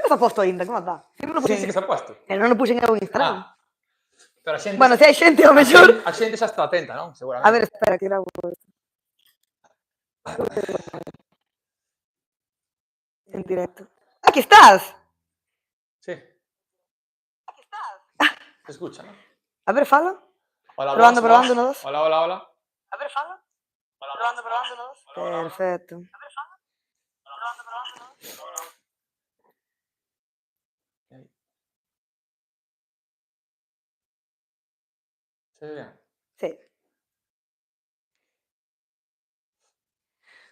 Non está posto aínda, como está? Sí que está puesto. Non o puxen eu en Instagram. Pero a xente... Bueno, se hai xente, ao mellor... A xente xa está atenta, non? Seguramente. A ver, espera, que gravo isto. En directo. Aquí estás! Sí. Se escucha, non? A ver, fala. Hola, Probando, no dos. Hola, hola, hola. A ver, fala. Probando, no dos. Perfecto. ¿Se ve bien? Sí.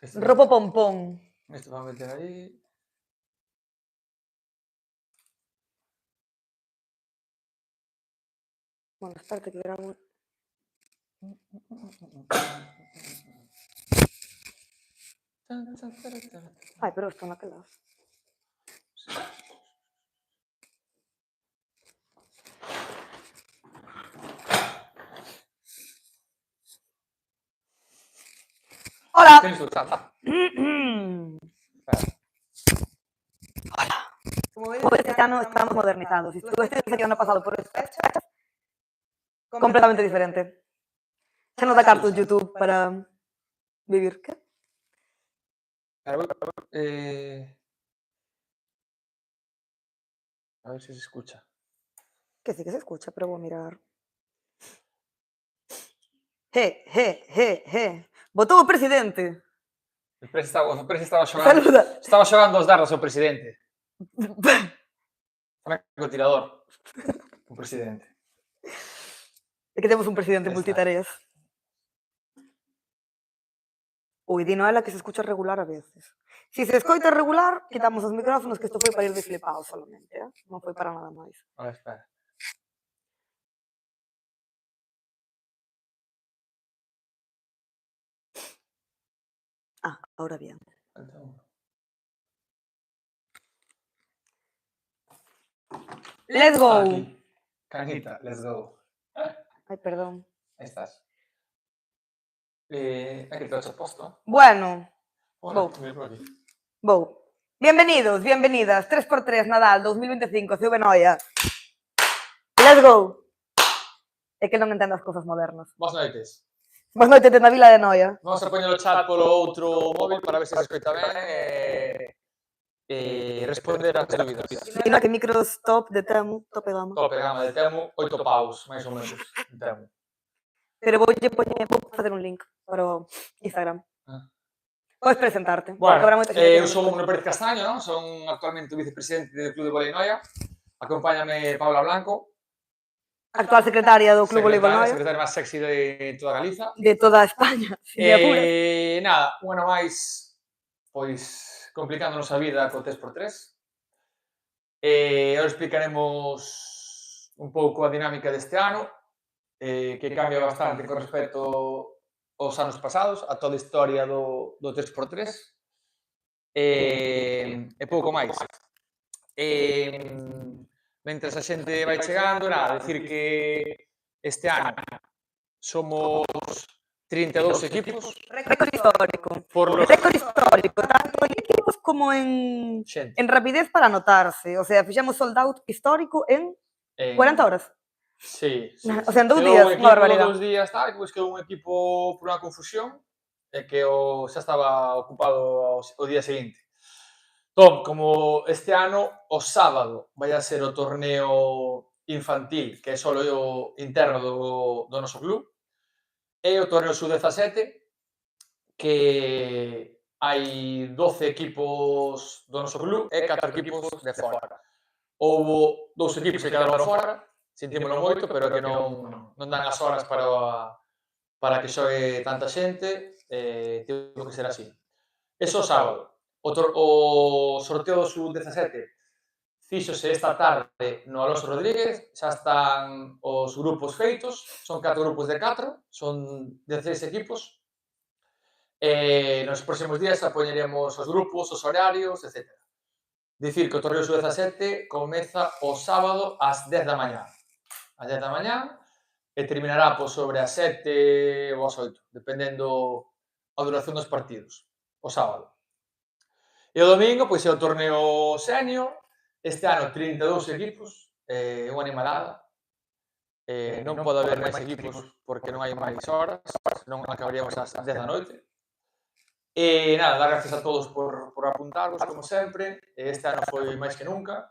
Esto Ropo pompón. Esto va a meter ahí. Bueno, espérate que grabo. Ay, pero esto no queda. Hola. Tienes tu chat. Hola. Como ves, este ano estamos modernizados. Si estuviste el año pasado por estas fechas, completamente diferente. Se nos da cartos YouTube para vivir. ¿Qué? A ver si se escucha. Que sí que se escucha, pero voy a mirar. Votou o presidente. O presi estaba xogando. Saluda. Estaba xogando os dardos ao presidente. Francotirador. O presidente. É que temos un presidente multitareas. Ui, dino ela que se escucha regular a veces. Si se escoita regular, quitamos os micrófonos, que isto foi para ir de flipado solamente, non foi para nada máis. A ver, espera. Ah, ahora bien. Let's go. Aquí. Canita, let's go. Ai, perdón. Ahí estás. Aquí te lo has puesto. Bueno, Hola, vou. Bienvenidos, bienvenidas. 3x3 Nadal 2025, CV Noia. Let's go. É que non entendo as cousas modernas. Boas noites. Boas noites na Vila de Noia. Vamos a poñer o chat polo outro móvil para ver se se escoita ben e responder ás dúbidas. Dino que micros top de Temu, tope gama. Tope gama de Temu, 8 paus, máis ou menos, en Temu. Pero vou facer un link para o Instagram. Podes presentarte. Bueno, eu son Pérez Castaño, non? Son actualmente o vicepresidente do Club de Voleibol Noia. Acompáñame Paula Blanco. Actual secretaria do Club Voleibol Noia. Secretaria máis sexy de toda Galiza. De toda España, sin me apuras. Nada, un ano máis, pois, complicándonos a vida co 3x3. Ahora explicaremos un pouco a dinámica deste ano, que cambia bastante con respecto aos anos pasados, a toda a historia do 3x3. E pouco máis. Mentres a xente vai chegando, nada, decir que este ano somos 32 equipos. Récord histórico. Récord histórico, tanto en equipos como en rapidez para anotarse. O sea, fixemos sold out histórico en 40 horas. Sí. O sea, en 2 días, unha barbaridade. En 2 días, tal, e depois quedou un equipo por unha confusión, e que xa estaba ocupado o día seguinte. Entón, como este ano, o sábado, vai a ser o torneo infantil, que é só o interno do noso club, e o torneo sub-17, que hai 12 equipos do noso club e 4 equipos de fora. Houbo 2 equipos que quedaron fora, sentímolo moito, pero que non dan as horas para que xogue tanta xente, tivo que ser así. Eso o sábado. O sorteo do sub-17 fíxose esta tarde no Alonso Rodríguez, xa están os grupos feitos, son 4 grupos de 4, son 16 equipos. Nos próximos días xa poñeremos os grupos, os horarios, etc. Dicir que o torneo sub-17 comeza o sábado ás 10 da mañá. Ás 10 da mañá e terminará sobre as 7 ou as 8, dependendo a duración dos partidos, o sábado. E o domingo, pois, é o torneo senior, Este ano 32 equipos, unha animalada. Non pode haber máis equipos porque non hai máis horas, senón acabaríamos ás 10 da noite. E nada, dar gracias a todos por apuntarvos, como sempre. Este ano foi máis que nunca.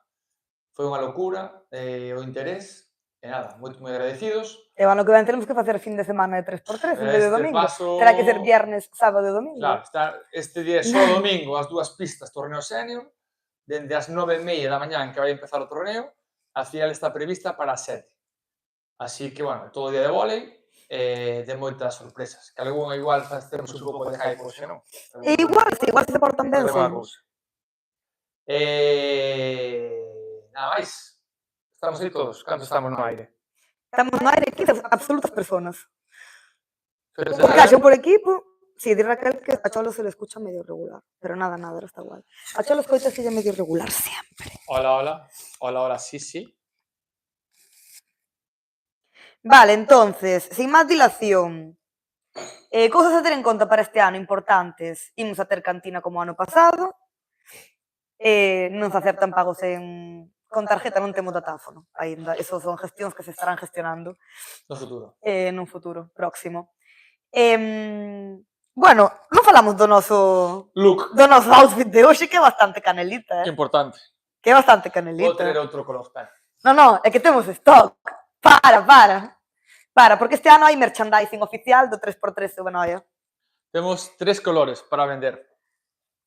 Foi unha locura o interés. E nada, moi agradecidos. E o ano que ven teremos que facer fin de semana de 3x3 en vez de domingo. Terá que ser viernes, sábado e domingo. Claro, este día só domingo as dúas pistas torneo senior, dende as 9:30 da mañá que vai empezar o torneo, a final está prevista para as 7. Así que, bueno, todo día de vólei, de moitas sorpresas. Que algunha igual temos un pouco de hype, hoxe non? E igual se portan ben, somos. Nada máis. Estamos aí todos. Cantos estamos no aire? Estamos no aire 15 absolutas personas. Porque haxen por equipo, si, di Raquel que a Cholo se le escucha medio regular, pero nada, ahora está guay. A Cholo escoita se lle medio regular sempre. Hola, sí. Vale, entonces, sin máis dilación, cousas a ter en conta para este ano importantes. Imos a ter cantina como ano pasado, non se aceptan pagos con tarjeta, non temos datáfono aínda. Eso son gestións que se estarán gestionando No futuro. nun futuro próximo. Bueno, non falamos do noso Look. do noso outfit de hoxe, que é bastante canelita, Importante. Que é bastante Vou canelita. tener outro color, espera. No, é que temos stock. Para, porque este ano hai merchandising oficial do 3x3 de Benoia. Temos 3 colores para vender.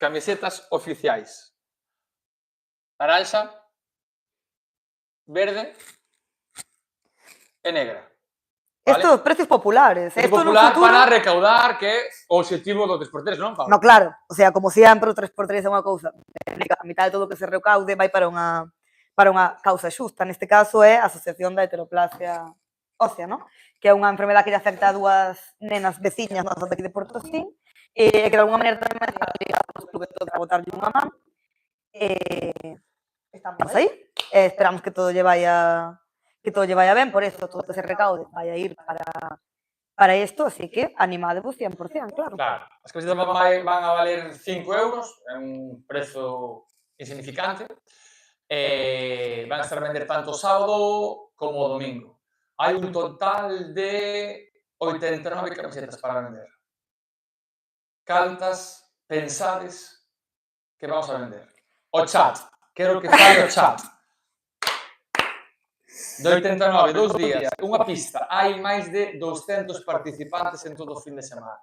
Camisetas oficiais. Naranja, verde e negra. Vale? Estos precios populares. É Esto popular no futuro... para recaudar, que é o objetivo do 3x3, non, Pablo? No, claro. O sea, como sempre, o 3x3 é unha cousa. A mitad de todo o que se recaude vai para unha causa xusta. Neste caso é a Asociación da Heteroplasia Ósea, ¿no? Que é unha enfermedade que lle afecta a dúas nenas veciñas nosas daqui de Portosín, e que de alguna maneira tamén está ligado aos clubes todos a botarlle unha man. Estamos aí, esperamos que todo lle vaya ben, por eso todo que se recaude vai a ir para isto, así que animadevos 100%, claro. Claro, as camisetas van a valer 5 euros, é un prezo insignificante, van a estar a vender tanto sábado como domingo. Hai un total de 89 camisetas para vender. Cantas pensades que vamos a vender? O chat, quero que fale o chat. De 89, 2 días, unha pista, hai máis de 200 participantes en todo o fin de semana.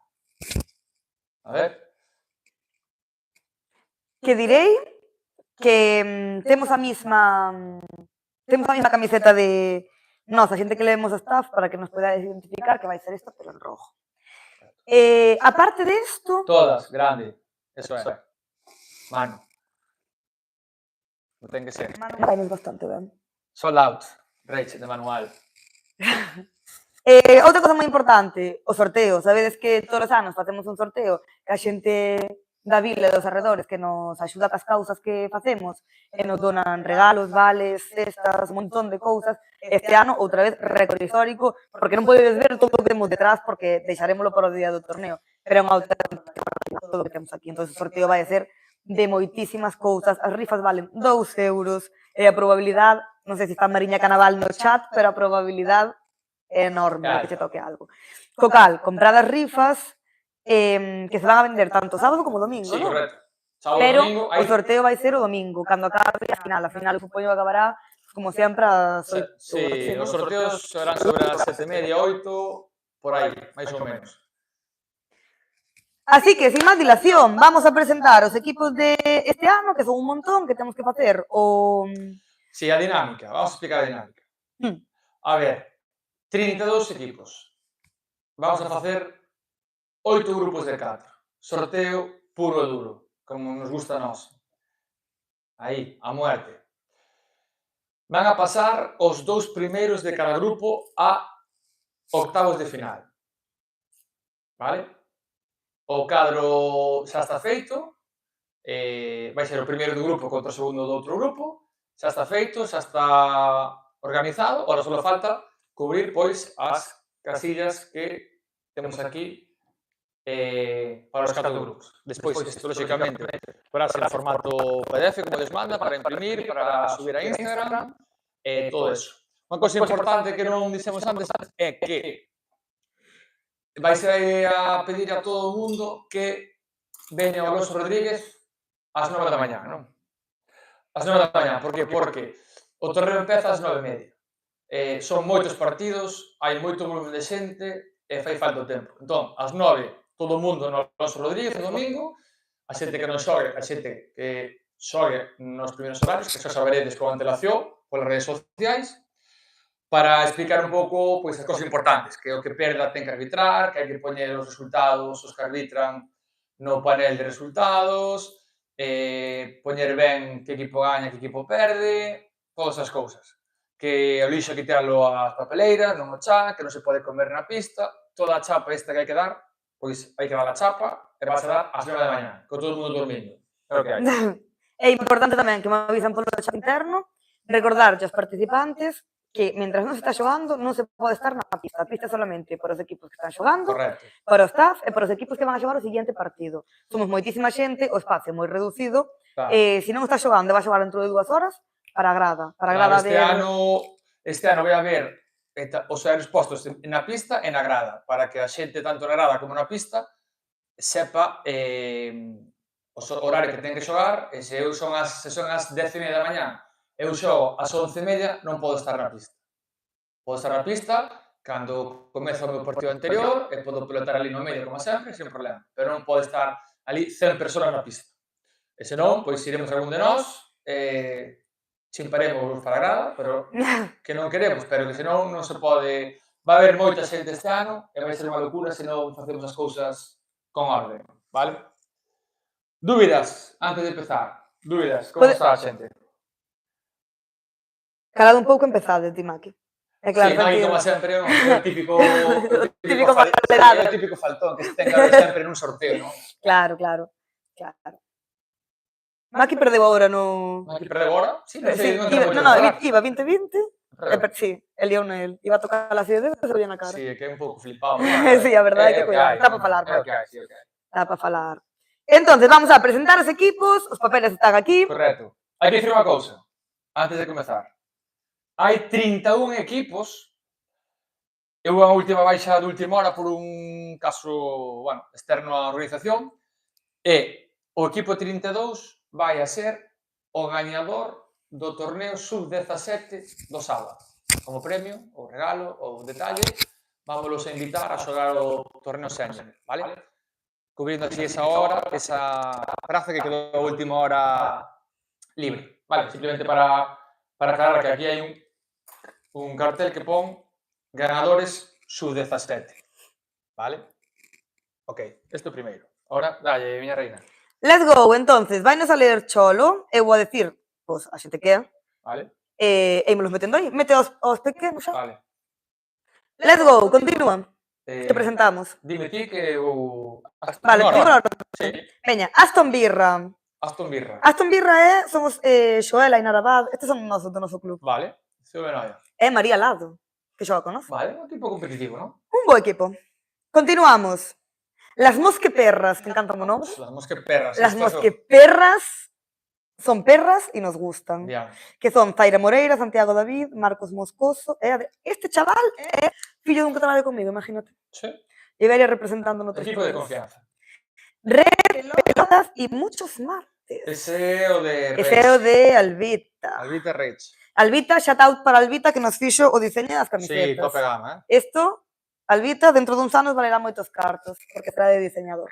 A ver. Que direi que temos a mesma camiseta de nosa, xente que leemos o staff para que nos poida identificar que vai ser esta, pero en rojo. Aparte de isto... Todas, grande, eso é. Mano. Non ten que ser. Mano vainos bastante ben. Sold out, Rachel, de manual. Outra cosa moi importante, o sorteo. Sabedes que todos os anos facemos un sorteo que a xente da vila e dos arredores que nos axuda cas causas que facemos e nos donan regalos, vales, cestas, un montón de cousas. Este ano, outra vez, récord histórico, porque non podedes ver todo o que temos detrás porque deixarémolo para o día do torneo. Pero é unha auténtica todo o que temos aquí. Entón, o sorteo vai a ser de moitísimas cousas. As rifas valen 2 euros e a probabilidade, non sei se está Mariña Canaval no chat, pero a probabilidade é enorme que che toque algo. Cocal, comprad as rifas que se van a vender tanto sábado como domingo, Sí, non? correcto. Sábado, Pero domingo, o sorteo vai ser o domingo, cando acabe a final. A final, supoño que acabará, como sempre, ás 8. Sí, os sorteos serán sobre as 7:30, 8, por aí, máis ou menos. Así que, sin máis dilación, vamos a presentar os equipos de este ano, que son un montón, que temos que facer o... Sí, a dinámica, vamos a explicar a dinámica. A ver, 32 equipos. Vamos a facer 8 grupos de 4. Sorteo puro e duro, como nos gusta a nós. Aí, a muerte. Van a pasar os 2 primeiros de cada grupo a octavos de final. Vale? O cadro xa está feito, vai ser o primeiro do grupo contra o segundo do outro grupo, xa está feito, xa está organizado, ora só falta cubrir, pois, as casillas que temos aquí para os 4 grupos. Despois, isto, lógicamente, para ser en formato PDF, como les manda, para imprimir, para subir a Instagram, todo eso. Unha cousa importante que non dixemos antes é que vais a pedir a todo o mundo que veña o Alonso Rodríguez ás 9 da mañá, non? Ás 9 da mañá, por que? Porque o torneo empeza ás 9:30. Son moitos partidos, hai moito volumen de xente e fai falta o tempo. Entón, ás 9, todo o mundo no Alonso Rodríguez, o domingo, a xente que non xogue, a xente que xogue nos primeiros horarios, que xa saberedes con antelación, polas redes sociais, para explicar un pouco pois, as cosas importantes, que o que perda ten que arbitrar, que hai que poñer os resultados, os que arbitran no panel de resultados, poñer ben que equipo gaña, que equipo perde, todas as cousas. Que o lixo hai que tirarlo ás papeleiras, non o chan, que non se pode comer na pista, toda a chapa esta que hai que dar, pois hai que dar a chapa e vas a dar ás 9 da mañá, con todo o mundo dormindo. É o que hai. É importante tamén que me avisan polo chat interno, recordarlle aos participantes que, mentras non se está xogando, non se pode estar na pista. A pista é solamente para os equipos que están xogando, Correcto. para o staff e para os equipos que van a xogar o seguinte partido. Somos moitísima xente, o espacio é moi reducido, Claro. se non está xogando e va a xogar dentro de 2 horas, para a grada. Para a Claro, grada este ano vai haber os horarios postos na pista e na grada, para que a xente, tanto na grada como na pista, sepa o horario que ten que xogar, e se son as 10:30 da mañá eu xogo ás 11:30, non podo estar na pista. Podo estar na pista cando comeza o meu partido anterior e podo pelotar ali no medio, como sempre, sen problema. Pero non pode estar ali 100 persoas na pista. E senón, pois iremos algún de nós, chimparemos para a grada, pero que non queremos, pero que senón non se pode... Vai haber moita xente este ano e vai ser unha locura se non facemos as cousas con orden, vale? Dúbidas, antes de empezar. Dúbidas, como está a xente? Calado un pouco empezade, ti, Maki. É claro, Sí, Maki, como sempre, non? É o típico faltón que se ten que haber sempre nun sorteo, non? Claro. Maki perdeu agora no... Maki perdeu agora? Sí, non Sí, sei, iba 20-20, sí, el liou nel. Iba a tocar a cidade e se veía na cara. Sí, é que é un pouco flipado. Sí, a verdade é que cuidado, dá para falar. É o que hai, sí, o que hai. Dá para falar. Entonces, vamos a presentar os equipos, os papeles están aquí. Correcto. Hai que dicir unha cousa, antes de comezar. Hai 31 equipos. Eu a última baixa de última hora por un caso, bueno, externo á organización, e o equipo 32 vai a ser o gañador do torneo sub-17 do sábado. Como premio, o regalo, o detalle, vámonos a invitar a xogar o torneo senior, vale? Cubrindo así esa hora, esa praza que quedou a última hora libre, vale? Simplemente para aclarar que aquí hai un cartel que pon ganadores sub-17, vale? Ok, isto primeiro. Ahora, dalle, miña reina. Let's go, entonces, vainos a ler Cholo, eu vou a decir, pois, a xente que é, Vale. e ímolos metendo aí, mete os pequenos xa. Vale. Let's go, continúa, te presentamos. Dime ti que o... Vale, primeiro, sí. veña, Aston Birra. Aston Birra. Aston Birra somos Xoela e Narabad, estes son do noso club. Vale, se o Benoia. É María Lado, que xoga con nós. Vale, un equipo competitivo, non? Un bo equipo. Continuamos. Las Mosqueperras, que encantan o nombre. Las Mosqueperras. Las Mosqueperras son perras y nos gustan. Bien. Que son Zaira Moreira, Santiago David, Marcos Moscoso. Este chaval é fillo dun que traballo comigo, imagínate. Sí. Llegaría representando noutros Equipo de confianza. Red, pelotas y muchos martes. Ese é o de Ese é o de Albita. Albita Reich. Albita, shout out para Albita que nos fixo o diseño das camisetas. Sí, tope gama, Isto, Albita, dentro duns anos valerá moitos cartos, porque será de diseñador.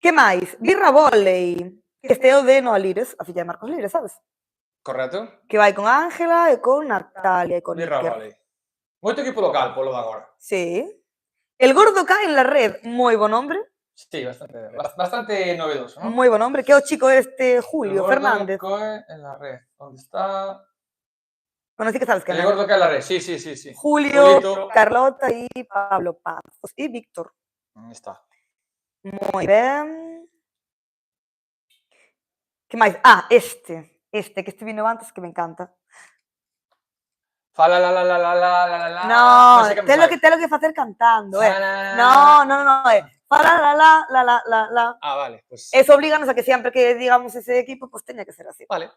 Que máis? Birra Volley, que este é o de Noa Lires, a filla de Marcos Lires, sabes? Correcto. Que vai con Ángela e con Natalia e con Birra Iker. Volley. Moito equipo local, polo de agora. Sí. El Gordo cae en la red, moi bo nombre. Sí, bastante novedoso, ¿no? Moi bo nombre, que é o chico este Julio El Fernández. Gordo en la red. ¿Dónde está? Bueno, sí que sabes que El Gordo cae en la red, sí. Julio, Julito. Carlota e Pablo Pazos. E Víctor. Aí está. Moi ben. Que máis? Este que este vino antes que me encanta. Fala No, ten lo que facer cantando, No, la. Ah, vale, pues... Eso oblíganos a que sempre que digamos ese equipo, pues teña que ser así. Vale.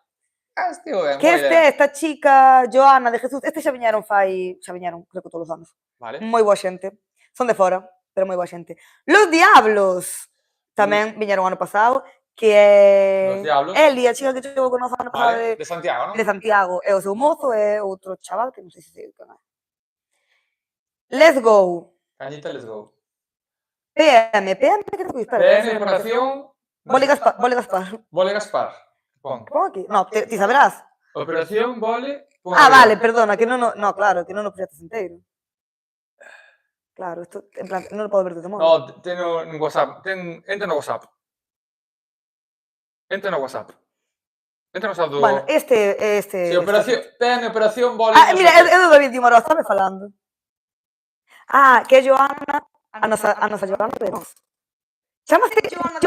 Ah, estivo ben, Que boa idea. esta chica, Joana de Jesús, xa viñeron creo que todos os anos. Vale. Moi boa xente. Son de fora, pero moi boa xente. Los Diablos tamén viñeron o ano pasado, que Los é Diablos. Eli, a chica que chegou con o ano pasado Vale, de Santiago, non? de Santiago, e o seu mozo é outro chaval que non sei se sei quen é. Let's go. Cañita, let's go. PM, que te espera. PM, operación... Vole Gaspar. Vole Gaspar. Pon. Pon aquí. No, ti saberás. Operación, vole... pon Ah, arriba. vale, perdona, que non, no, claro, que non o proxectas inteiro. Claro, isto, en plan, non o podo ver desde modo. No, tengo en WhatsApp. Entra no WhatsApp. Entra no WhatsApp. Entra no WhatsApp do... Bueno, este... Sí, operación... PM, operación, vole... Ah, mira, é do David Dimoró, estaba falando. Ah, que é Joana, a nosa Joana Remos. Chamaste Joana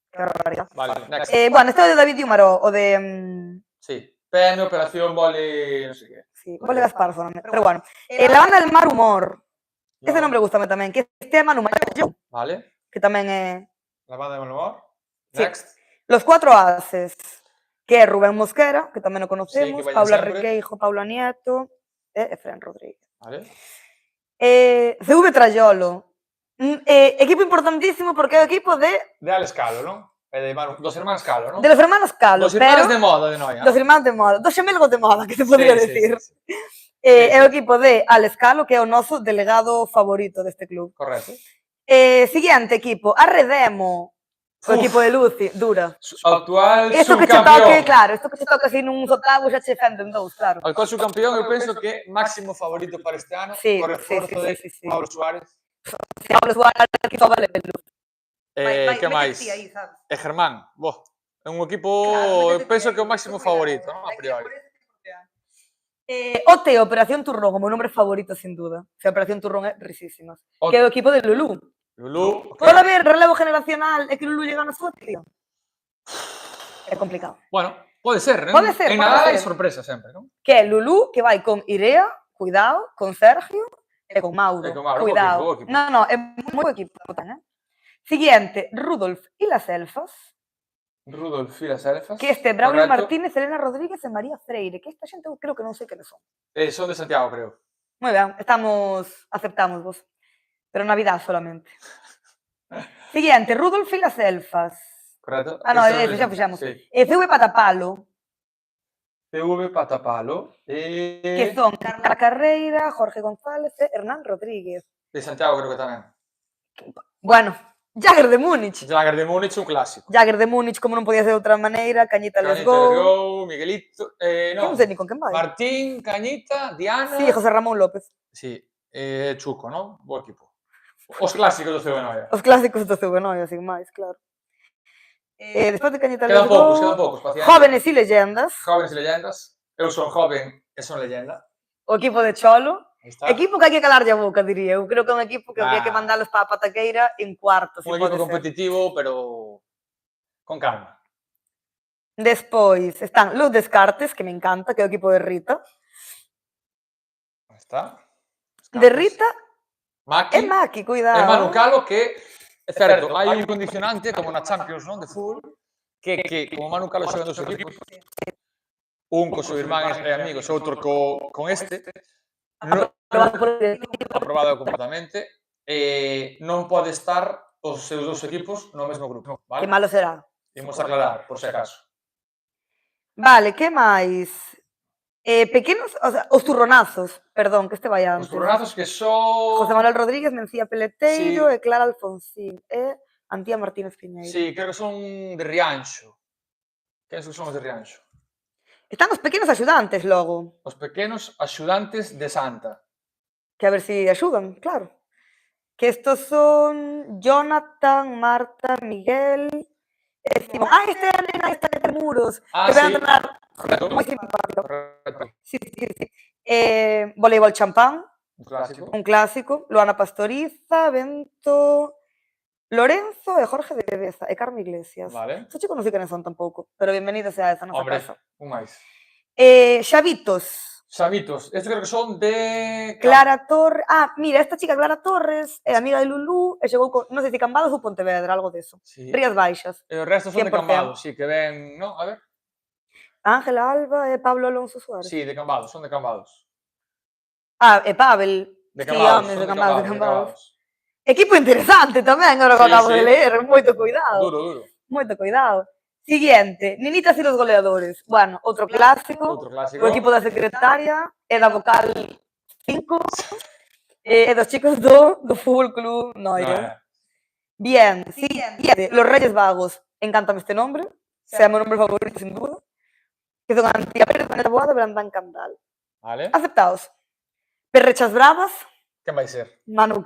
Que barbaridade. Vale, next. Bueno, este é o de David Dimoró, o de... Sí. PM, operación, vole... no sé qué. Sí, Vole Gaspar, solamente. Pero bueno. La banda del Mar Humor. Ese nombre gustame tamén, que este é Manu Mayo, Vale. que tamén é... La banda de Malomar. Sí. Next. Los Cuatro Ases, que é Rubén Mosquera, que tamén o conocemos, Sí, que vayan Paula sempre. Requeijo, Paula Nieto e Efren Rodríguez. Vale. CV Trayolo, equipo importantísimo porque é o equipo de Alex Calo, non? E de Manu, dos hermanos Calo, non? los hermanos Calo, Dos hermanos pero de moda de Noia. dos hermanos de moda, dos xemelgos de moda, que se podría decir. É o equipo de Alex Calo, que é o noso delegado favorito deste club. Correcto. Siguiente equipo, Arredemo, o equipo de Luci, dura. Actual Isto que che subcampeón. toque, claro, isto que che toque así nuns octavos xa che fenden dous, claro. Actual subcampeón, eu penso que máximo favorito para este ano, Sí, co reforzo de sí. Pablo Suárez. Se hablas Suárez, que só vale pelo. Que máis? E Germán, é un equipo, eu penso que é o máximo favorito, non? A priori. O Teo, Operación Turrón, o meu nombre favorito, sin duda. O sea, Operación Turrón é risísimas. Que é o equipo de Lulú. Lulú. Pode haber relevo generacional e que Lulú llega na súa, tío? É complicado. Bueno, pode ser, non? Pode ser, En pode Nadal hai ser. sorpresa sempre, non? Que é Lulú, que vai con Irea, cuidado, con Sergio e con Mauro. E con Mauro, Cuidado. bo equipo. No, é moi bo equipo, eh? Siguiente, Rudolf y las Elfas. Rudolf y las Elfas. Que este, Braulio correcto. Martínez, Elena Rodríguez e María Freire. Que esta xente eu creo que non sei quenes son. Son de Santiago, creo. Moi ben, aceptamos vos. Pero Navidad solamente. Siguiente, Rudolf y las Elfas. Correcto. Ah, no, ese xa fixamos. Sí. CV Patapalo, PV Patapalo. que son Carla Carreira, Jorge González e Hernán Rodríguez. De Santiago, creo que tamén. Bueno, Jagger de Múnich. Jagger de Múnich, un clásico. Jagger de Múnich, como non podía ser de outra maneira. Cañita, let's Cañita, go. let's go. Miguelito. Que No. non sei ni con quen vai. Martín, Cañita, Diana. Sí, José Ramón López. Sí. Chuco, non? Bo equipo. Os clásicos do CV Noia. Os clásicos do Cebenoia, sin máis, claro. Despois de Cañita, Quedan let's go. quedan poucos, paciente. Jóvenes y leyendas. Jóvenes e leyendas. Eu son joven e son leyenda. O equipo de Cholo. Aí está. Equipo que hai que calarlle a boca, diría. Eu creo que é un equipo que habría que Ah. mandalos para a pataqueira en cuarto, si Un pode equipo ser. competitivo, pero con calma. Despois están Los Descartes, que me encanta, que é o equipo de Rita. Aí está. De Rita Maki. e Maki, cuidado. E Manu Calo, que é certo, hai un condicionante como na Champions, non, de fútbol, que como Manu Calo xogan dos equipos, un co seu irmán e amigos, outro con este, non, aprobado completamente, non pode estar os seus dous equipos no mesmo grupo, vale? Que malo será. Imos aclarar, por se acaso. Vale, que máis? Pequenos, o sea, os turronazos, perdón, que este vai antes. Os turronazos que son... José Manuel Rodríguez, Mencía Peleteiro Sí. e Clara Alfonsín e Antía Martínez Piñeiro. Sí, creo que son de Rianxo. Quen son os de Rianxo? Están os pequenos axudantes logo, Os pequenos axudantes de Santa. que a ver si axudan, claro. Que estos son Jonathan, Marta, Miguel e Simón. Ah, este é a nena esta de Muros. Ah, que vai sí. entrenar. Correcto. Moi simpático. Correcto. Sí. Voleibol champán, Un clásico. un clásico. Luana Pastoriza, Bento, Lorenzo e Jorge de Beza e Carme Iglesias. Vale. Estos chicos non sei quenes son tampouco, pero bienvenidos a esa nosa Hombre, casa. un máis. Xavitos. Xamitos, estos creo que son de... Clara Torres. Ah, mira, esta chica Clara Torres é amiga de Lulú e chegou con, non sei se Cambados ou Pontevedra, algo deso. Sí. Rías Baixas. E os restos son de 100%. Cambados, sí, que ven, non? A ver. Ángela Alba e Pablo Alonso Suárez. Sí, de Cambados, son de Cambados. Ah, e Pavel. De Sí, Cambados, homes, son de de Cambados, de Cambados, de Cambados. Cambados. Equipo interesante tamén, agora que Sí, acabo sí. de leer. Moito cuidado. Duro, duro. Moito cuidado. Siguiente, Ninitas y los goleadores. Bueno, outro clásico. Outro clásico. O equipo da secretaria e da vocal 5 e dos chicos do Fútbol Club Noia. Bien, siguiente, Los Reyes Vagos. Encántame este nombre. Sea meu nombre favorito, sin duda. Que son Antía Pérez, Vanessa Boada e Brandán Candal. Vale. Aceptados. Perrechas Bravas. Quen vai ser? Manu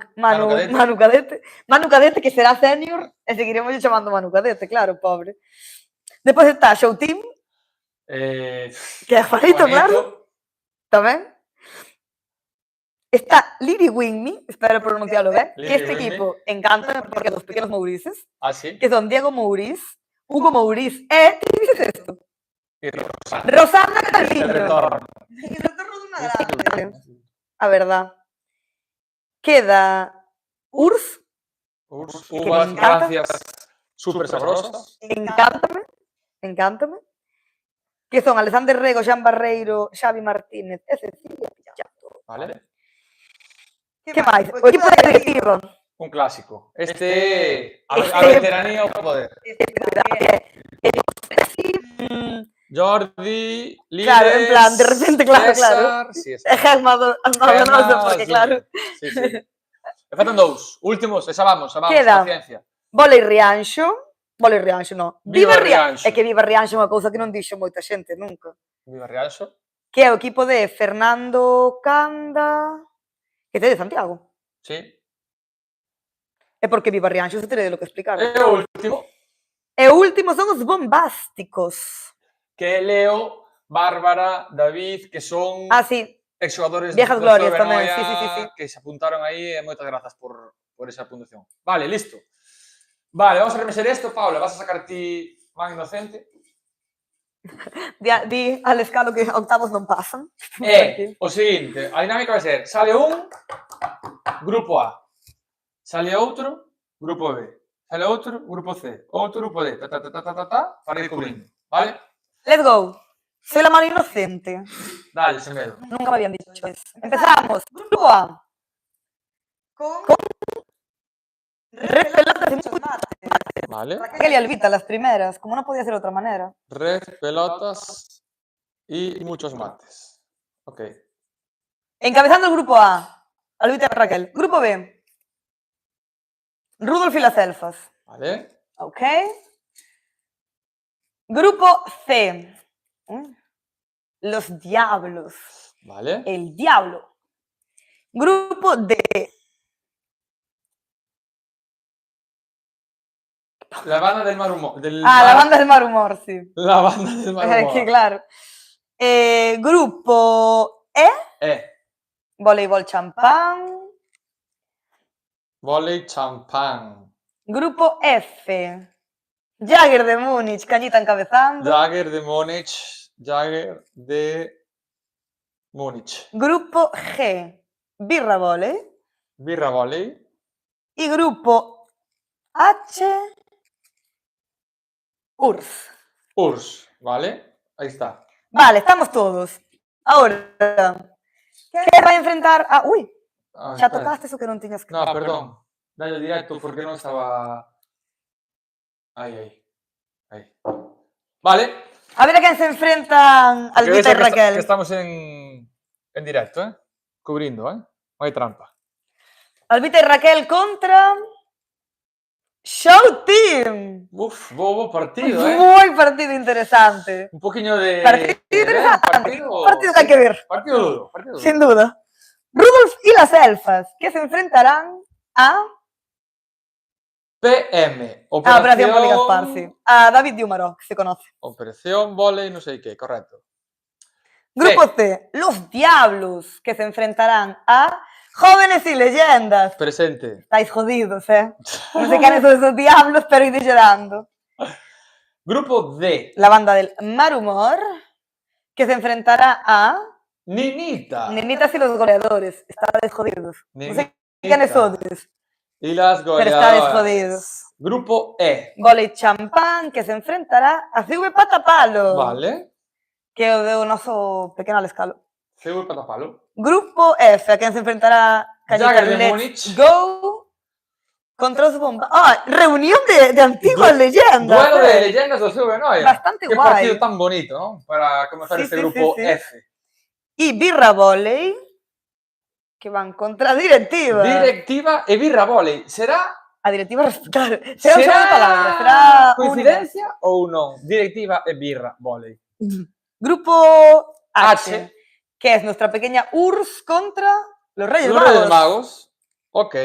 Cadete. Manu Cadete, que será senior, e seguiremos chamando Manu Cadete, claro, pobre. Depois está Show Team, que é Juanito, claro, tamén. Está Liri Wingme, espero pronunciarlo ben, que este Wingme. equipo encanta porque dos pequenos Mourices, Ah, sí. que son Diego Mouriz, Hugo Mouriz e, que dices esto? E Rosana. Rosana El Carliño. retorno. El retorno dunha grande. A verdad. Queda Urs, Uvas me encanta. rancias super sabrosas. Encántame, que son Alexander Rego, Xan Barreiro, Xavi Martínez e Cecilia Pichato. Vale. Que máis? O equipo de directivo. Un clásico. A veteranía ao poder. Jordi, Lides, Claro, en plan, de repente, claro, César, claro. Sí, É Gelma Donoso, porque claro. Sí, sí. E faltan dous. Últimos, e xa vamos, Queda. paciencia. Volei Rianxo, no. Viva Rianxo. É que Viva Rianxo é unha cousa que non dixo moita xente nunca. Viva Rianxo. Que é o equipo de Fernando Canda, que é de Santiago. Sí. É porque Viva Rianxo se tere de lo que explicar. E o último, E o último son os bombásticos. que é Leo, Bárbara, David, que son Ah, sí. exjugadores Viejas do glorias CB tamén, Noia sí. que se apuntaron aí e moitas grazas por esa puntuación. Vale, listo. Vale, vamos a remexer isto, Paula, vas a sacar ti man inocente. Di al escalo que octavos non pasan. O seguinte, a dinámica vai ser, sale un, grupo A. Sale outro, grupo B. Sale outro, grupo C. Outro, grupo D. Para ir cubrindo. Vale? Let's go. Soy la mano inocente. Dale, sin medo. Nunca me habían dicho eso. Empezamos. Grupo A. Con Red Pelotas y muchos mates. Vale. Raquel y Albita, las primeras. Como no podía ser de otra manera. Red, pelotas y muchos mates. Ok. Encabezando el grupo A. Albita y Raquel. Grupo B. Rudolf y las elfas. Vale. Ok. Grupo C. Los diablos. Vale. El diablo. Grupo D. La banda del mal humor. La banda del mal humor, sí. La banda del mal humor. Que claro. Grupo E. Voleibol champán. Volei champán. Grupo F. Jagger de Múnich, Cañita encabezando. Jagger de Múnich. Jagger de Múnich. Grupo G. Birra Voley. Birra Voley. Y grupo H. Urs. Urs, ¿vale? Ahí está. Vale, estamos todos. Ahora, ¿qué va a enfrentar a...? Uy, ¿ya tocaste eso que no tenías que... No, perdón. Dale directo porque no estaba... Ahí. Vale. A ver a quién se enfrentan Albita y Raquel. Que estamos en directo, ¿eh? Cubriendo, ¿eh? No hay trampa. Albita y Raquel contra... Show Team. Uf, bobo partido, ¿eh? Muy partido interesante. Un poquillo de... Partido interesante. Partido que hay que ver. Partido duro. Sin duda. Rudolf y las elfas, que se enfrentarán a... PM. Operación Poli Gaspar, sí. A David Diúmaro, que se conoce. Operación Voley, no sé qué, correcto. Grupo C. Los Diablos, que se enfrentarán a... Jóvenes y leyendas. Presente. Estáis jodidos, ¿eh? No sé qué han hecho esos diablos, pero iré llorando. Grupo D. La banda del mal humor, que se enfrentará a Ninita. Nenitas y los goleadores. Estáis jodidos. No sé quiénes Ninita. sois, Y las pero estáis goleadoras. jodidos. Grupo E. Volei champán que se enfrentará a CV Patapalo. Vale. Que é o do noso pequeno Alescalo. CV Patapalo. Grupo F, a quen se enfrentará Jagger de Let's Múnich. Go contra os Bomba. Ah, reunión de antiguas leyendas. Duelo de leyendas do CV Noia. Bastante Qué guai. partido tan bonito, ¿no? Para comenzar Sí, este sí, grupo sí, sí. F. Y Birra Volley, que van contra Directiva. Directiva e Birra Volley. Será A Directiva respetar. Será un xogo de palabras. Será coincidencia ou non? Directiva e Birra Volley. Grupo H, H. que es nuestra pequeña URSS contra los Reyes Los Magos. Reyes Magos. Ok.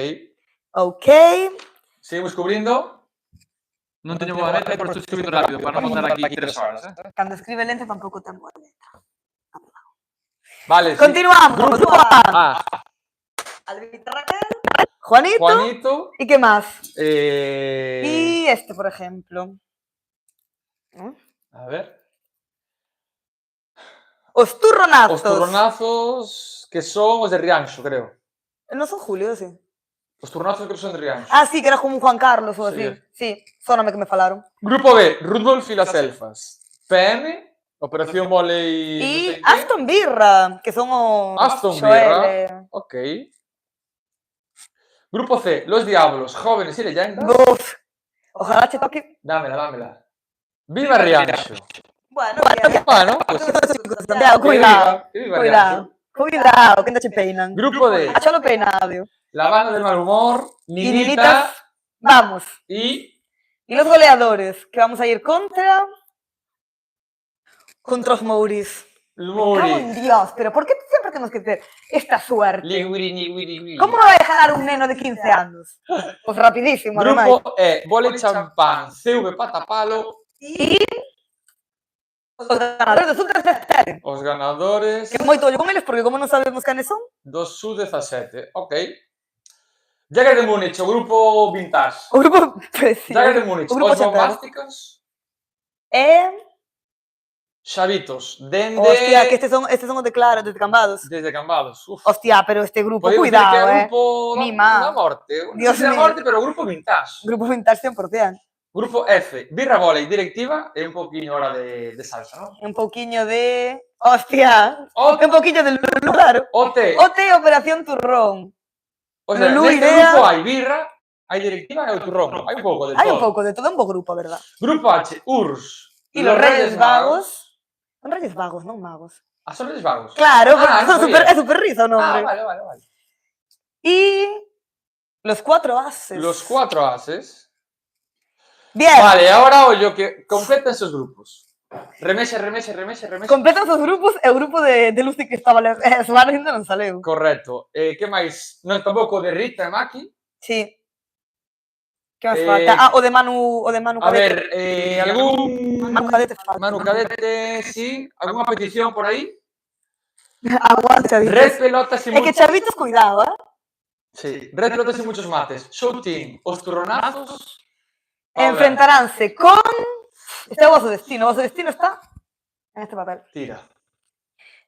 Ok. Seguimos cubrindo. Non teño boa letra, pero estou escribindo rápido para non mandar aquí 3 horas. Cando escribe lento tampouco ten boa letra. Vale. Continuamos. Grupo A. A. Albita Raquel, Juanito, Juanito. ¿y qué más? Y Y este, por ejemplo. a ver. Os turronazos. Os turronazos que son os de Rianxo, creo. No son Julio, sí. Os turronazos creo que son de Rianxo. Ah, sí, que era como un Juan Carlos o Sí. así. Sí, sóname que me falaron. Grupo B, Rudolf y las Elfas. PM, Operación Volley. Y no sé qué. Aston Birra, que son os Aston Birra. Ok. Grupo C, Los Diablos, Jóvenes y Leyendas. Buf. Ojalá te toque. Dámela. Viva Rianxo. Bueno, Bueno, pues. cuidado. Que viva Rianxo. Cuidado, que no te peinan. Grupo D, A cholo peinado. La Banda del Mal Humor, Y Ninita Ninitas, vamos. y Y los goleadores, que vamos a ir contra os Mouris. Me cago en Muri. Dios, pero ¿por qué siempre tenemos que tener esta suerte? Liguri. ¿Cómo me va a dejar un neno de 15 años? Pues rapidísimo, además. Grupo E, Volley Champán, CV Patapalo. Y os ganadores dos Sub-17. Os ganadores Que moito ollo con eles, porque como non sabemos canes son, do Sub-17. Ok. Jagger de Múnich, o grupo Vintage. o grupo precioso. Jagger de Múnich, O grupo os chatero. bombásticos. Xavitos, dende... Hostia, que estes son os de Clara, desde Cambados. Desde Cambados. Uf. Hostia, pero este grupo, Podemos cuidado, decir que é o grupo Mima. da morte. Dios Non sei da mío. morte, pero o grupo Vintage. Grupo Vintage 100%. Grupo F, Birra Volley, Directiva e un poquinho hora de salsa, non? Un poquinho de... Hostia, O, un poquinho del lugar. OT. OT Operación Turrón. O sea, Lulú, neste Idea. grupo hai birra, hai directiva e o turrón. Hai un pouco de todo. Hai un pouco de todo, un bo grupo, verdad? Grupo H, URSS. E los Reyes Vagos. Son Reyes Vagos, non magos. Ah, son Reyes Vagos. Claro, Ah, porque no son sabía. é super risa o nombre. Vale. Y los 4 ases. Los 4 ases. Bien. Vale, ahora ollo que completen esos grupos. Remexe. Completan os grupos e o grupo de Lucy que estaba Suárez ainda non saleu. Correcto. Que máis? Non tampouco de Rita e Maki. Sí. Que máis falta? Ah, o de Manu A Cadete. ver, algún... Manu Cadete falta. Manu Cadete, sí. ¿Alguna petición por ahí? Aguanta, Red Chavitos. pelotas y É que muchos... Chavitos, cuidado, Sí, red pelotas y muchos mates. Show Team, os turronazos. A ver, Enfrentaránse con... Este é o vosso destino. O vosso destino está en este papel. Tira.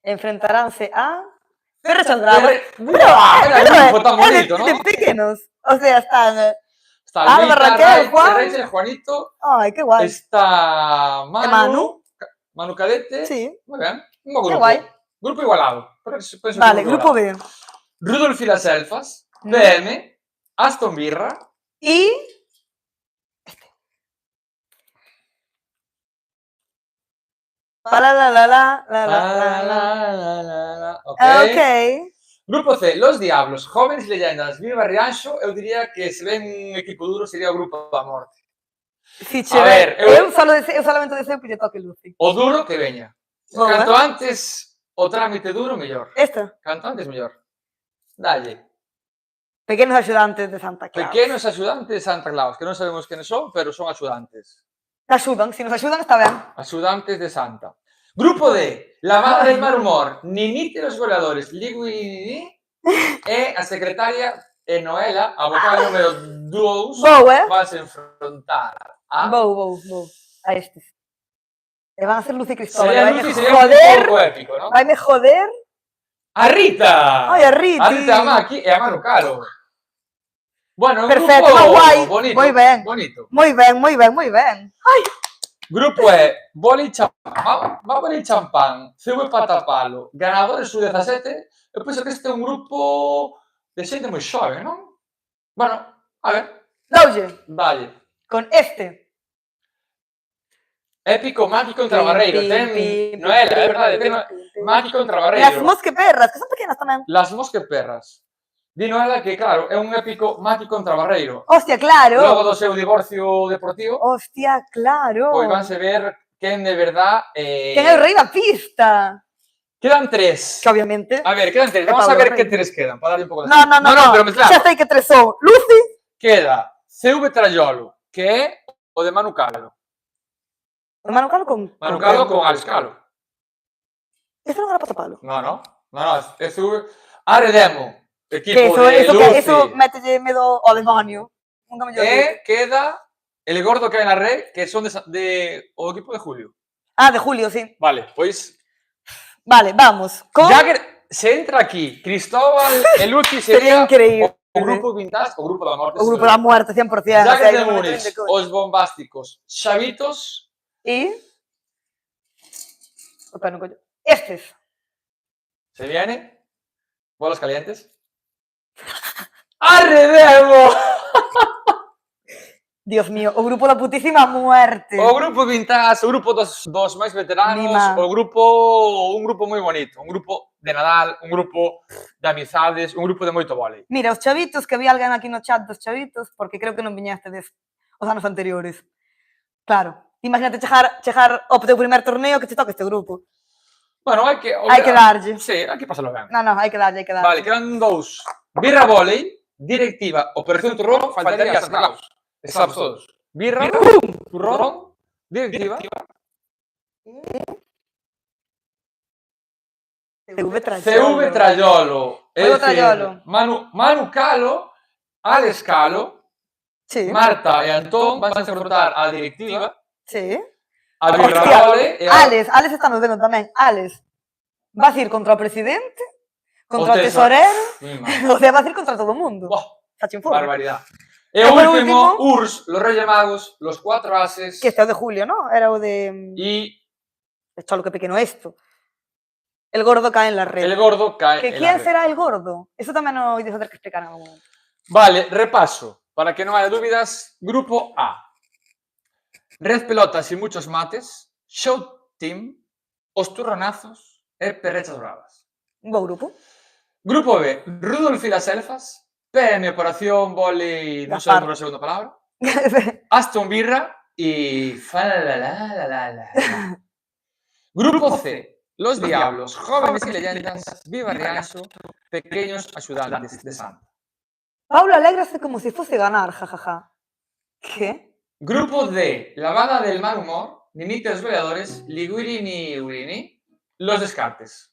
Enfrentaránse a... Ferrechas Bravos. Mira, el grupo tan bonito, de ¿no? pequenos. O sea, están... Está Alba, Albita, Raquel, Juan. Rachel, Juanito. Ay, qué guay. Está Manu. Manu Cadete. Sí. Muy bien. Un buen Qué grupo. guay. Grupo igualado. Penso que Vale, grupo igualado. B. Rudolf y las Elfas. Mm. PM. Aston Birra. Y... Ok. Ok. Grupo C, Los Diablos, Jóvenes Leyendas, Viva Rianxo. Eu diría que se ven un equipo duro sería o Grupo da Morte. Si A ver, eu solamente deseo que lle toque Lucy. O duro que veña. Boa. Canto antes o trámite duro, mellor. Esta, Canto antes, mellor. Dalle. pequenos axudantes de Santa Claus. Pequenos axudantes de Santa Claus, que non sabemos quenes son, pero son axudantes. Te axudan, si nos axudan está ben. Axudantes de Santa. Grupo D, La Banda del Mal Humor, Ninite los goleadores, Ligui e a secretaria Noela, a vocal número 2, Vou, vas a enfrentar a... Vou. A estes. E van a ser Lucy e Cristóbal. Sería Vaime Lucy, sería un joder, pouco épico, ¿no? vaime joder A Rita! Ai, a Riti! A Rita Maki e a Manu Calo. Bueno, un Perfecto, grupo moi guai. bonito. Moi ben. Bonito. Moi ben, moi ben, moi ben. Ai, Grupo é Boli Champán, Boli Champán, CV Patapalo, Ganadores U17. Eu penso que este é un grupo de xente moi xove, non? Bueno, a ver, doulle. dalle. Con este. Épico Maki contra Barreiro. Ten Noela, é verdade, ten Maki contra Las Barreiro. mosqueperras, que son pequenas tamén. Las Mosqueperras. Di Noela que, claro, é un épico Maki contra Barreiro. Hostia, claro. Logo do seu divorcio deportivo, Hostia, claro. pois vanse ver quen de verdad... Quen é o rei da pista? Quedan tres. Que obviamente. A ver, quedan tres. É Vamos a Pablo ver Rey. que tres quedan, para darle un pouco de... No, pero mezclamos. Xa sei que tres son. Lucy. Queda CV Trayolo, que é o de Manu Calo. O Manu Calo con... Manu Calo con Alex Calo. Eso non era Patapalo. No, é CV... Arredemo, equipo Que de Lucy. eso mételle medo ao demonio. Nunca me E queda el gordo que hai na red, que son de o equipo de Julio. Ah, de Julio, sí. Vale, pois... Vale, vamos. Con... Jagger, se entra aquí Cristóbal e Lucy sería Sería increíble. o grupo Vintage, o grupo da morte. O grupo da muerte, 100%. Jagger de Múnich, os bombásticos, Xavitos... E... Opa, non collo. Estes. Se viene. Bolas calientes. ¡Arredemo! Dios mío, o grupo da putísima muerte. O grupo Vintage, o grupo dos máis veteranos, Mima. un grupo moi bonito, un grupo de Nadal, un grupo de amizades, un grupo de moito vólei. Mira, os chavitos, que había alguén aquí no chat dos chavitos, porque creo que non viñastedes os anos anteriores. Claro, imagínate chegar ao teu primer torneo que te toque este grupo. Bueno, hai que darlle. Sí, hai que pasarlo ben. No, hai que darlle, Vale, quedan dous. Birra Volei, Directiva, Operación Turrón, faltaría Slaus. Slaus todos. Birra, Turrón, Directiva. CV Trayolo. Huevo Trayolo. Manu Calo, Alex Calo, Sí. Marta e Antón van a enfrontar a Directiva, Sí. a Birra Hostia, Volei e a... Alex estamos vendo tamén. Alex, vas ir contra o presidente, contra o O tesorero, Mima. o sea, vas ir contra todo o mundo. Buah, Fache un furro. barbaridad. E E o por último, último- URSS, los Reyes Magos, los Cuatro Ases Que este é o de Julio, ¿no? Era o de... y Esto lo que pequeno esto. El gordo cae en la red. el gordo cae Que en la quién red. será el gordo? Eso tamén o ides a ter que explicar en algún momento. Vale, repaso. Para que no haya dúvidas, Grupo A. Red Pelotas y muchos mates, Show Team, Os Turronazos e Perrechas Bravas. Un bo grupo. Grupo B. Rudolf y las Elfas, PM Operación Volley, no Gaspar. sabemos la segunda palabra, Aston Birra y Falalalala. Grupo C. Los Diablos, Jóvenes y Leyendas, Viva Rianxo, Pequeños Ayudantes de Santa. Paula alégrase como si fuese ganar, jajaja. ¿Qué? Grupo D. La Banda del Mal Humor, Ninite los Goleadores, Ligurini Urini, Los Descartes.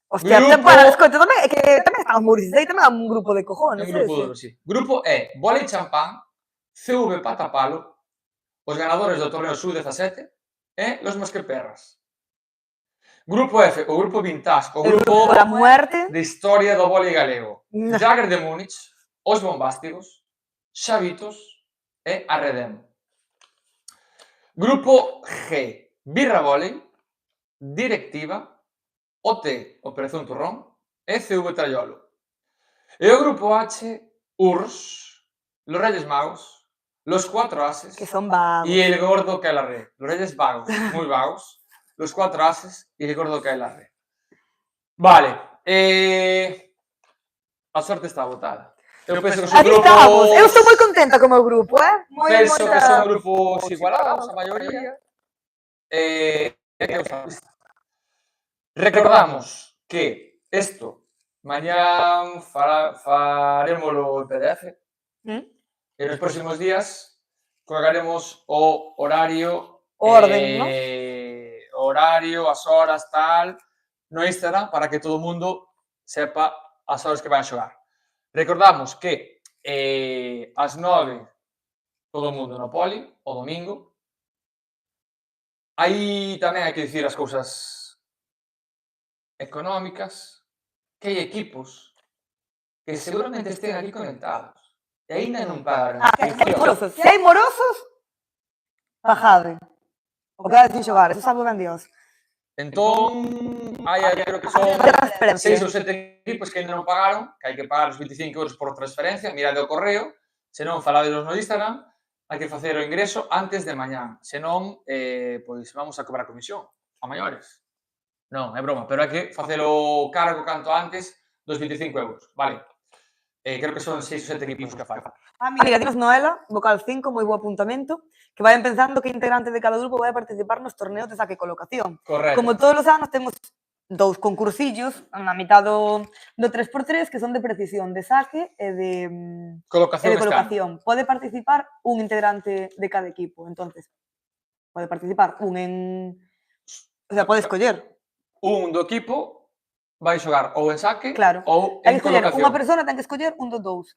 Hostia, Grupo- para, escoita, tamén, é que tamén estamos Mauricio, aí tamén é un grupo de cojones, Un grupo ese. duro, sí. Grupo E. Bola y Champán, CV Patapalo, los ganadores del torneo Sub-17 e los Mosqueperras. Grupo F, o grupo Vintage, o El grupo da muerte. de historia do vólei galego. No. Jagger de Múnich, os Bombásticos, Xavitos e Arredemo. Grupo G, Birra Vólei, Directiva, OT, Operación Turrón e CV Trayolo. E o grupo H, URSS, Los Reyes Magos, Los Cuatro Ases Que son vagos. y el gordo que la red. Los Reyes vagos, muy vagos. Los Cuatro Ases y el gordo que la red. Vale. A sorte está botada. Eu penso que son Aquí grupos... estamos. Eu estou moi contenta con o meu grupo, Moi, Penso moi que da- son grupos igualados, a maioría. E que os artistas. Recordamos que isto mañán farémolo en PDF ¿Mm? e nos próximos días colgaremos o horario O orden, ¿no? horario, as horas, tal, no Instagram para que todo o mundo sepa as horas que van a xogar. Recordamos que ás 9 todo o mundo no Poli, o domingo. Aí tamén hai que dicir as cousas económicas, que hai equipos que seguramente estén aquí conectados e aínda non pagaron Ah, a que hai inscripción. morosos. Se hai morosos, pagade. O quedade sin xogar, eso sabe ben Dios. Entón, hai creo que son Transferencia. 6 ou 7 equipos que ainda non pagaron, que hai que pagar os 25 euros por transferencia, mirade o correo, se non faladelos no Instagram, hai que facer o ingreso antes de mañán, se non, pois vamos a cobrar comisión a maiores. Non, é broma, pero hai que facelo cargo canto antes dos 25 euros, vale? Creo que son 6 ou 7 equipos que faltan. Mira, dinos Noela, vocal 5, moi bo apuntamento, que vayan pensando que integrante de cada grupo vai a participar nos torneos de saque e colocación. Correcto. Como todos os anos temos dous concursillos na mitad do 3x3 que son de precisión, de saque e de Colocación colocación. Pode participar un integrante de cada equipo, entonces pode participar un en... O sea, pode escoller. Un do equipo vai xogar ou en saque Claro. ou Ten en que escoller, colocación. unha persona ten que escoller un dos dous.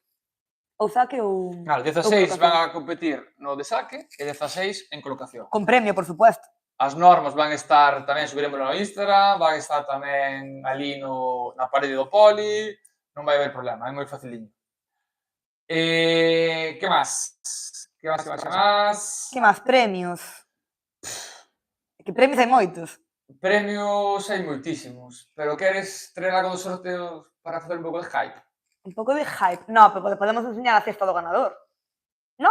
Ou saque ou... Claro, 16 van a competir no de saque e 16 en colocación. Con premio, por supuesto. As normas van estar tamén, subiremos no Instagram, van estar tamén ali na parede do poli, non vai haber problema, é moi faciliño. Que máis? Que máis? Premios. Que premios hai moitos. Premios hai moitísimos, pero queres traer algo dos sorteos para facer un pouco de hype? Un pouco de hype. No, pero podemos enseñar a cesta do ganador. No?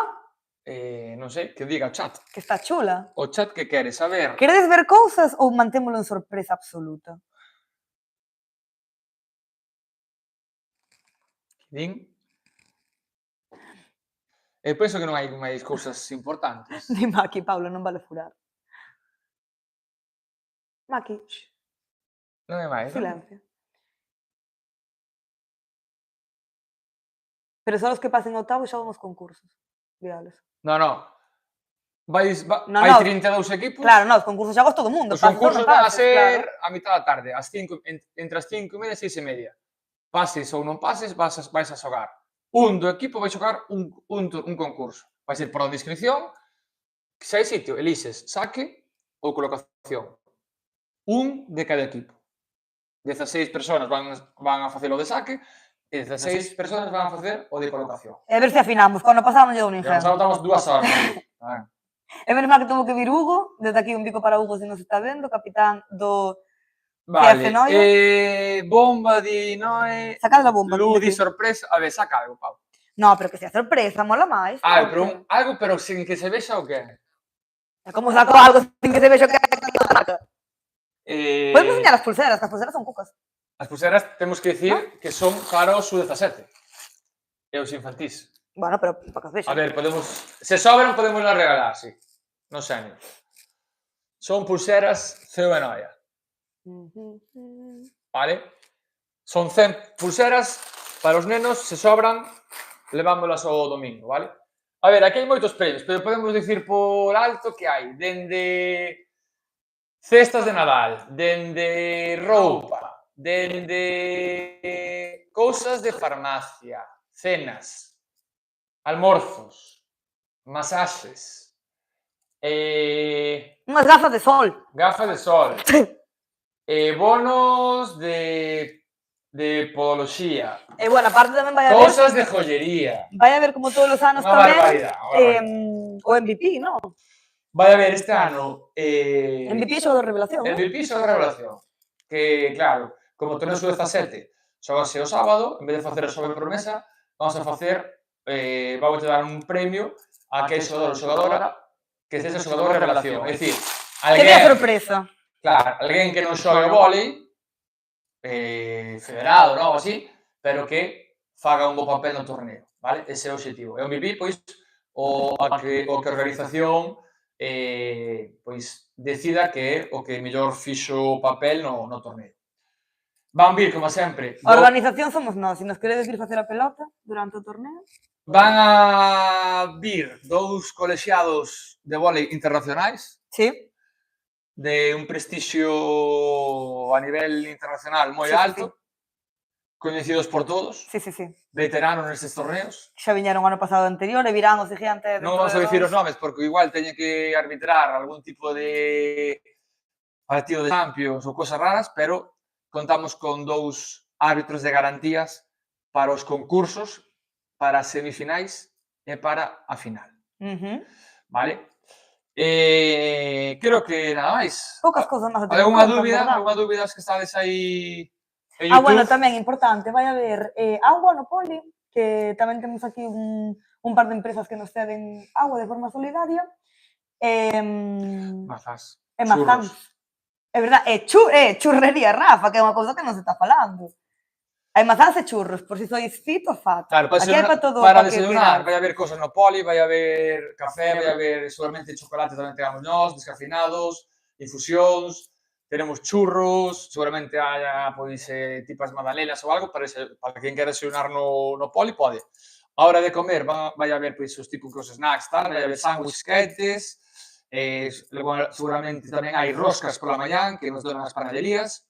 Non sei, que diga o chat. Que está chula. O chat que queres, a ver. Queredes ver cousas ou mantémolo en sorpresa absoluta? Din? Eu penso que non hai máis cousas importantes. Di Maki, Paula, non vale furar. Maki, Non é máis, non? silencio. Pero só os que pasen ao octavo xogan os concursos. Virales. Non. No, Hai no. 32 equipos. Claro, no, os concursos xogos todo o mundo. Os concursos van a ser claro. a mitad da tarde, entre as 5:30 e 6:30. Pases ou non pases, vais a xogar. Un do equipo vai xogar un concurso. Vai ser por inscripción. Se hai sitio, elixes saque ou colocación. Un de cada equipo. 16 persoas van a facer o de saque e 16 persoas van a facer o de colocación. E a ver se afinamos. Cando pasamos lle dou un E ingenio. nos estamos 2 horas. É menos mal que tuvo que vir Hugo. Desde aquí un bico para Hugo se nos está vendo. Capitán do... Vale, Noia. bomba di Noe, Sacad a bomba. Ludi, sorpresa. A ver, saca algo, Pau. No, pero que sea sorpresa, mola máis. Algo, pero sin que se vexa o que é. Como saco algo sin que se vexa o que é? Podemos enseñar as pulseras, que as pulseras son cucas. As pulseras temos que dicir que son para os sub-17 e os infantís. Bueno, pero para que as A vexan. ver, se sobran podemos las regalar, sí. No sé. Son pulseras CEO e Noia. Vale? Son 100 pulseras para os nenos, se sobran, levámolas ao domingo, vale? A ver, aquí hai moitos premios, pero podemos dicir por alto que hai dende cestas de Nadal, dende roupa, dende cousas de farmacia, cenas, almorzos, masaxes, Unhas gafas de sol. gafas de sol, bonos de podoloxía, E bueno, aparte tamén vai haber... cousas de joyería. Vai haber como todos os anos Unha tamén barbaridade. o MVP, non? Vai haber este ano MVP é xogador de revelación, non? MVP xoga de revelación. Que, claro, como torneo sub-17 xogase o sábado, en vez de facer o xogo de promesa, vamos a facer, vamos a dar un premio a aquel xogador ou xogadora que sexa xogador de revelación. É dicir, Que dea sorpresa. Claro, alguén que non xogue o vólei, federado, non, así, pero que faga un bo papel no torneo, vale? Ese é o objetivo. E o MVP, pois, o que a organización pois decida que é o que mellor fixo o papel no torneo. Van vir, como sempre... A organización somos nós. Se nos queredes vir facer a pelota durante o torneo... Van a vir dous colexiados de vólei internacionais. Sí. De un prestixio a nivel internacional moi alto. Coñecidos por todos. Sí. Veteranos nestes torneos. Xa viñeron o ano pasado anterior e virán os gigantes... Non vamos a dicir os nomes, porque igual teñen que arbitrar algún tipo de partido de Champions ou cosas raras, pero contamos con dous árbitros de garantías para os concursos, para as semifinais e para a final, Ujú. vale? Creo que nada máis. Poucas cousas máis a ter en Algunha conta, en dúbida? verdad. Algunha dúbida os que estades aí en Ah, bueno, YouTube? tamén importante, vai haber auga no poli, que tamén temos aquí un par de empresas que nos ceden agua de forma solidaria. Mazás, E mazáns. churros. É verdad, churrería, Rafa, que é unha cousa que non se está falando. Hai mazáns e churros, por si sois fit ou fat. Claro, Aquí hai para todo, para pa que desayunar, queráis. vai haber cosas no poli, vai haber café, vai haber seguramente chocolate tamén tengamos nós, descafeinados, infusións, teremos churros, seguramente haya pois tipas magdalenas ou algo para quen quera desayunar no poli pode. A hora de comer vai haber pois os típicos snacks, tal, vai haber sándwiches quentes, seguramente tamén hai roscas pola mañán que nos donan as panaderías,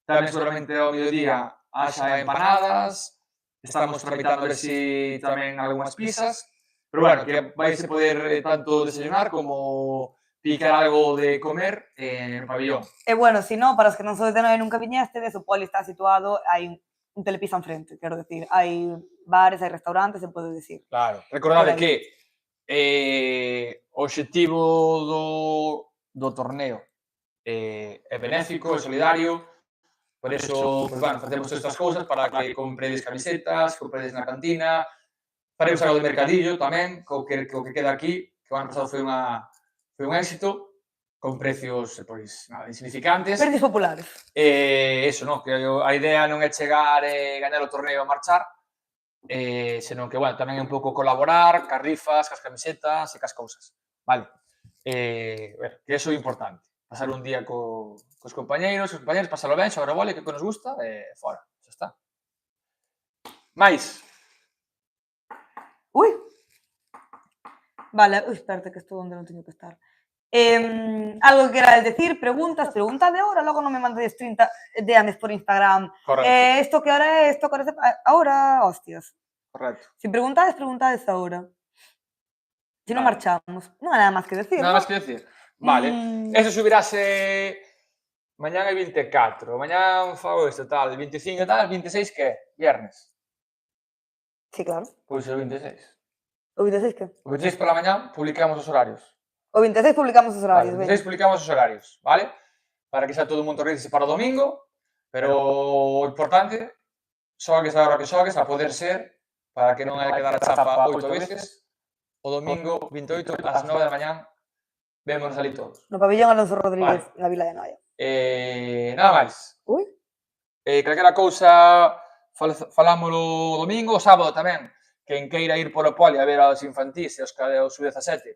tamén seguramente ao mediodía haxa empanadas, estamos tramitando a ver si tamén algunhas pizzas, pero bueno, que vais a poder tanto desayunar como picar algo de comer no pabillón. E bueno, si non, para os que non sois de Noia e nunca viñestedes, o poli está situado, hai un telepisa enfrente, quero decir, hai bares, hai restaurantes, se pode decir. Claro, recordade Por aí. que o obxectivo do torneo é benéfico, é solidario, por eso, pues, bueno, facemos estas cousas para que compredes camisetas, compredes na cantina, faremos algo de mercadillo tamén, co que queda aquí, que o ano pasado foi un éxito, con precios, pois, nada, insignificantes. Precios populares. Eso, no, que a idea non é chegar e gañar o torneo e marchar, senón que, bueno, tamén é un pouco colaborar cas rifas, cas camisetas e cas cousas, vale? Bueno, que eso é importante, pasar un día cos compañeiros, pasalo ben, xogar o vole, que nos gusta, e fora, xa está. Mais? Ui! Vale, espérate que estou onde non teño que estar. Algo que querades decir, preguntade ahora, logo non me mandades 30 DMs por Instagram. Correcto. Isto que hora é, isto que hora é, ahora, hostias. Correcto. Si preguntades ahora. Si non Vale. marchamos. Non hai nada máis que decir, Nada ¿no? máis que decir. Vale. Eso subirase mañán é 24. Mañán fago isto tal, 25 e tal, 26 que? Viernes. Sí, claro. Pois o 26. O 26 que? O 26 pola mañán publicamos os horarios. O 26 publicamos os horarios, Vale, o 26 publicamos os horarios, vale? Para que xa todo o mundo organice para o domingo, pero o importante, xogues a hora que xogues, a poder ser, para que non hai que dar a chapa 8 veces, o domingo 28 ás 9 da mañán, vémonos ali todos. No pabillón Alonso Rodríguez, Vale. na Vila de Noia. Nada máis. Ui. Calquera cousa falámoslo o domingo, o sábado tamén. Quen queira ir polo poli a ver aos infantís e os sub-17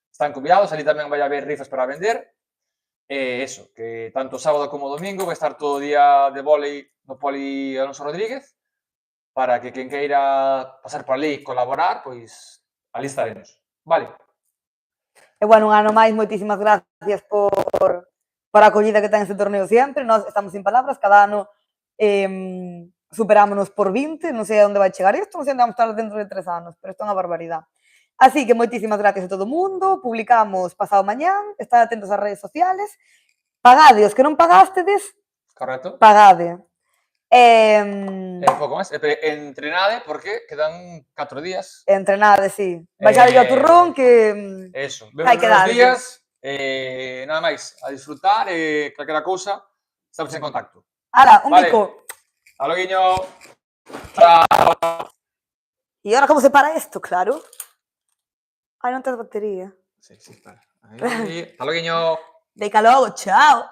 están convidados, ali tamén vai haber rifas para vender. Eso, que tanto sábado como domingo vai estar todo o día de vólei no poli Alonso Rodríguez, para que quen queira pasar por ali e colaborar, pois ali estaremos. Vale. E bueno, un ano máis, moitísimas gracias por a acollida que ten este torneo sempre. Nós estamos sin palabras, cada ano superámonos por 20, non sei a onde vai chegar isto, non sei onde vamos estar dentro de 3 anos, pero isto é unha barbaridade. Así que moitísimas gracias a todo o mundo, publicamos pasado mañán, estad atentos ás redes sociales, pagade, os que non pagástedes, Correcto. pagade. Pouco máis. Entrenade, porque quedan 4 días. Entrenade, sí. Baixade ao turrón que... Eso, hai vemos que nos darlle. días, nada máis, a disfrutar e calquera cousa, estamos en contacto. Ala, un Vale. bico. Hasta luego. Chao. E agora como se para isto, claro? Ai, non tes batería. Sí, espera. Ahí. Hasta luego. Deca logo, chao.